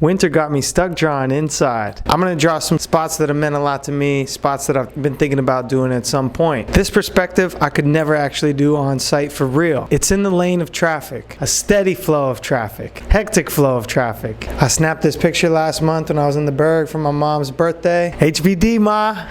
Winter got me stuck drawing inside. I'm gonna draw some spots that have meant a lot to me, spots that I've been thinking about doing at some point. This perspective I could never actually do on site for real. It's in the lane of traffic, a steady flow of traffic, hectic flow of traffic. I snapped this picture last month when I was in the Berg for my mom's birthday. HBD, ma!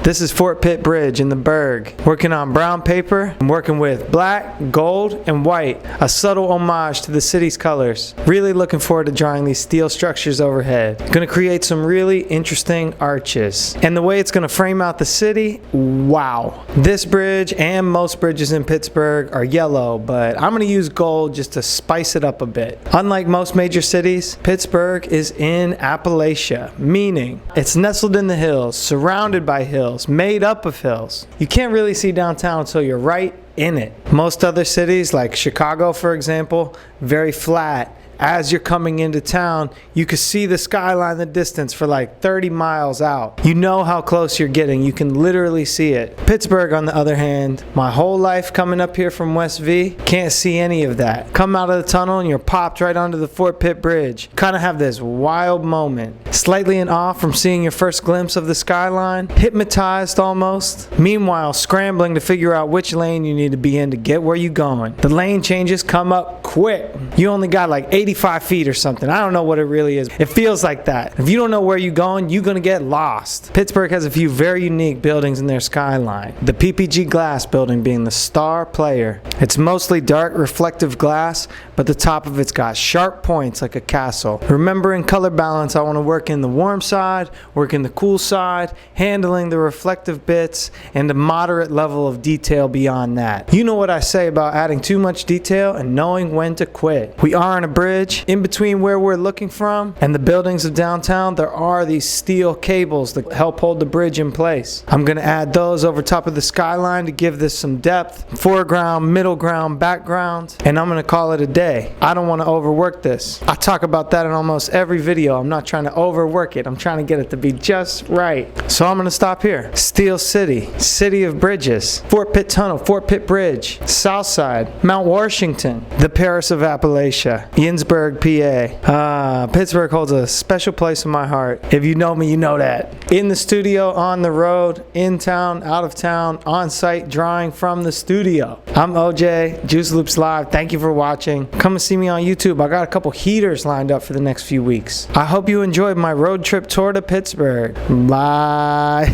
This is Fort Pitt Bridge in the Berg. Working on brown paper. I'm working with black, gold, and white. A subtle homage to the city's colors. Really looking forward to drawing these steel structures overhead. Gonna create some really interesting arches. And the way it's gonna frame out the city, wow. This bridge and most bridges in Pittsburgh are yellow, but I'm gonna use gold just to spice it up a bit. Unlike most major cities, Pittsburgh is in Appalachia, meaning it's nestled in the hills, surrounded by hills, made up of hills. You can't really see downtown until you're right in it. Most other cities, like Chicago for example, very flat. As you're coming into town, you can see the skyline in the distance for like 30 miles out. You know how close you're getting. You can literally see it. Pittsburgh, on the other hand, my whole life coming up here from West V, can't see any of that. Come out of the tunnel and you're popped right onto the Fort Pitt Bridge. Kind of have this wild moment. Slightly in awe from seeing your first glimpse of the skyline. Hypnotized almost. Meanwhile, scrambling to figure out which lane you need to be in to get where you're going. The lane changes come up quick. You only got like 85 feet or something. I don't know what it really is. It feels like that. If you don't know where you're going, you're gonna get lost. Pittsburgh has a few very unique buildings in their skyline. The PPG glass building being the star player. It's mostly dark reflective glass, but the top of it's got sharp points like a castle. Remembering color balance, I want to work in the warm side, work in the cool side, handling the reflective bits, and a moderate level of detail beyond that. You know what I say about adding too much detail and knowing when to quit. We are on a bridge. In between where we're looking from and the buildings of downtown, there are these steel cables that help hold the bridge in place. I'm going to add those over top of the skyline to give this some depth, foreground, middle ground, background, and I'm going to call it a day. I don't want to overwork this. I talk about that in almost every video. I'm not trying to overwork it. I'm trying to get it to be just right. So I'm going to stop here. Steel City, City of Bridges, Fort Pitt Tunnel, Fort Pitt Bridge, South Side, Mount Washington, the Paris of Appalachia, Pittsburgh, PA. Pittsburgh holds a special place in my heart. If you know me, you know that. In the studio, on the road, in town, out of town, on site, drawing from the studio. I'm OJ, Juice Loops Live. Thank you for watching. Come and see me on YouTube. I got a couple heaters lined up for the next few weeks. I hope you enjoyed my road trip tour to Pittsburgh. Bye.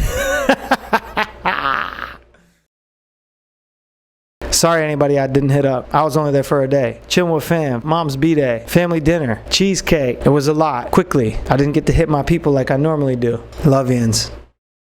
Sorry anybody I didn't hit up. I was only there for a day. Chilling with fam, mom's b-day, family dinner, cheesecake. It was a lot. Quickly. I didn't get to hit my people like I normally do. Love yins.